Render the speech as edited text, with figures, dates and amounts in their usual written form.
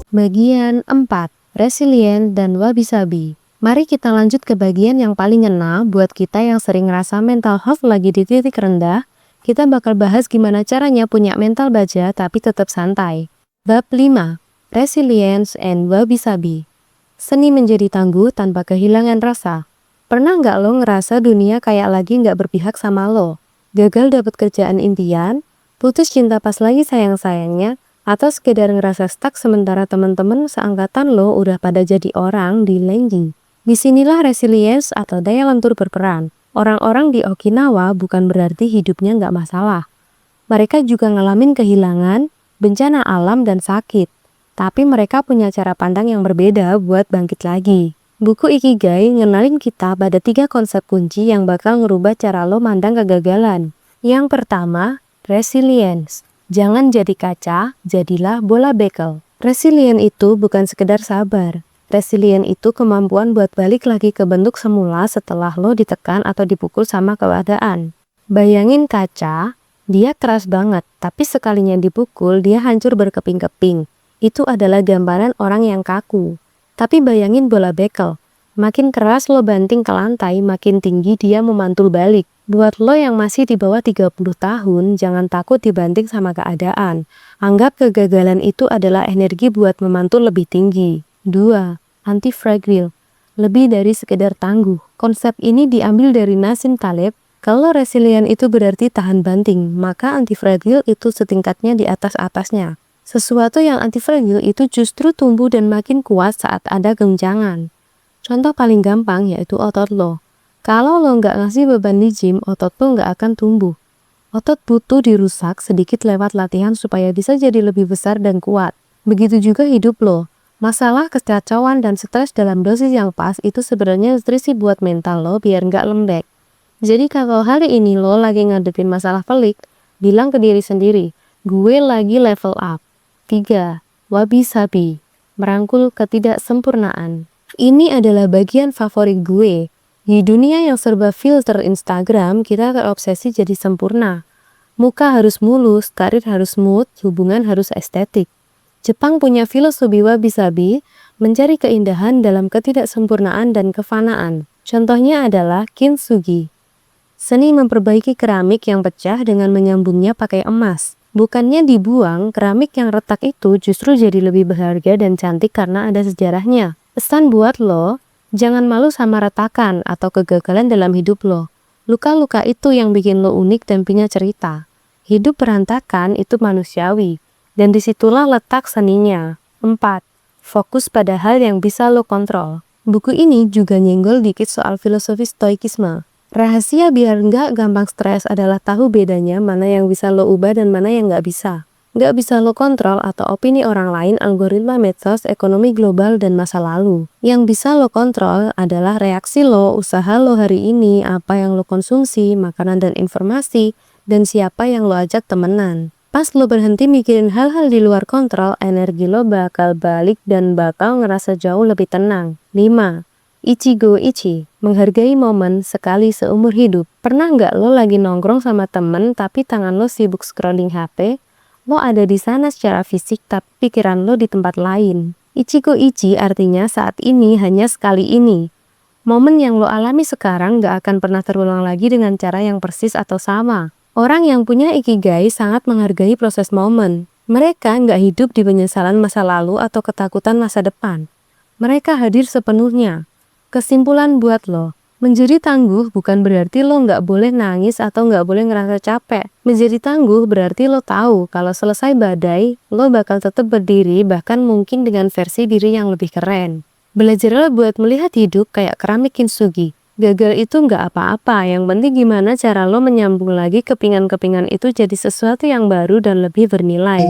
Bagian 4. Resilient dan wabi-sabi. Mari kita lanjut ke bagian yang paling ngena buat kita yang sering ngerasa mental health lagi di titik rendah. Kita bakal bahas gimana caranya punya mental baja tapi tetap santai. Bab 5. Resilience and wabi-sabi. Seni menjadi tangguh tanpa kehilangan rasa. Pernah nggak lo ngerasa dunia kayak lagi nggak berpihak sama lo? Gagal dapet kerjaan impian, putus cinta pas lagi sayang-sayangnya, atau sekedar ngerasa stuck sementara teman-teman seangkatan lo udah pada jadi orang di Lenji. Disinilah resilience atau daya lentur berperan. Orang-orang di Okinawa bukan berarti hidupnya nggak masalah. Mereka juga ngalamin kehilangan, bencana alam dan sakit. Tapi mereka punya cara pandang yang berbeda buat bangkit lagi. Buku Ikigai ngenalin kita pada 3 konsep kunci yang bakal ngerubah cara lo mandang kegagalan. Yang pertama, resilience. Jangan jadi kaca, jadilah bola bekel. Resilient itu bukan sekedar sabar. Resilient itu kemampuan buat balik lagi ke bentuk semula setelah lo ditekan atau dipukul sama keadaan. Bayangin kaca, dia keras banget, tapi sekalinya dipukul dia hancur berkeping-keping. Itu adalah gambaran orang yang kaku. Tapi bayangin bola bekel. Makin keras lo banting ke lantai, makin tinggi dia memantul balik. Buat lo yang masih di bawah 30 tahun, jangan takut dibanting sama keadaan. Anggap kegagalan itu adalah energi buat memantul lebih tinggi. 2. Anti-fragile. Lebih dari sekedar tangguh. Konsep ini diambil dari Nassim Taleb. Kalau resilient itu berarti tahan banting, maka anti-fragile itu setingkatnya di atas-atasnya. Sesuatu yang anti-fragile itu justru tumbuh dan makin kuat saat ada goncangan. Contoh paling gampang yaitu otot lo. Kalau lo nggak ngasih beban di gym, otot lo nggak akan tumbuh. Otot butuh dirusak sedikit lewat latihan supaya bisa jadi lebih besar dan kuat. Begitu juga hidup lo. Masalah kekacauan dan stres dalam dosis yang pas itu sebenarnya nutrisi buat mental lo biar nggak lembek. Jadi kalau hari ini lo lagi ngadepin masalah pelik, bilang ke diri sendiri, gue lagi level up. 3. Wabi-sabi. Merangkul ketidaksempurnaan. Ini adalah bagian favorit gue. Di dunia yang serba filter Instagram, kita terobsesi jadi sempurna. Muka harus mulus, karir harus smooth, hubungan harus estetik. Jepang punya filosofi wabi-sabi, mencari keindahan dalam ketidaksempurnaan dan kefanaan. Contohnya adalah kintsugi. Seni memperbaiki keramik yang pecah dengan menyambungnya pakai emas. Bukannya dibuang, keramik yang retak itu justru jadi lebih berharga dan cantik karena ada sejarahnya. Pesan buat lo, jangan malu sama retakan atau kegagalan dalam hidup lo. Luka-luka itu yang bikin lo unik dan punya cerita. Hidup berantakan itu manusiawi, dan disitulah letak seninya. 4. Fokus pada hal yang bisa lo kontrol. Buku ini juga nyenggol dikit soal filosofi stoikisme. Rahasia biar nggak gampang stres adalah tahu bedanya mana yang bisa lo ubah dan mana yang nggak bisa. Nggak bisa lo kontrol atau opini orang lain, algoritma medsos, ekonomi global, dan masa lalu. Yang bisa lo kontrol adalah reaksi lo, usaha lo hari ini, apa yang lo konsumsi, makanan dan informasi, dan siapa yang lo ajak temenan. Pas lo berhenti mikirin hal-hal di luar kontrol, energi lo bakal balik dan bakal ngerasa jauh lebih tenang. 5. Ichigo Ichi. Menghargai momen sekali seumur hidup. Pernah nggak lo lagi nongkrong sama temen tapi tangan lo sibuk scrolling HP? Lo ada di sana secara fisik tapi pikiran lo di tempat lain. Ichigo Ichi artinya saat ini hanya sekali ini. Momen yang lo alami sekarang gak akan pernah terulang lagi dengan cara yang persis atau sama. Orang yang punya Ikigai sangat menghargai proses momen. Mereka gak hidup di penyesalan masa lalu atau ketakutan masa depan. Mereka hadir sepenuhnya. Kesimpulan buat lo. Menjadi tangguh bukan berarti lo nggak boleh nangis atau nggak boleh ngerasa capek. Menjadi tangguh berarti lo tahu kalau selesai badai, lo bakal tetap berdiri bahkan mungkin dengan versi diri yang lebih keren. Belajarlah buat melihat hidup kayak keramik kintsugi. Gagal itu nggak apa-apa, yang penting gimana cara lo menyambung lagi kepingan-kepingan itu jadi sesuatu yang baru dan lebih bernilai.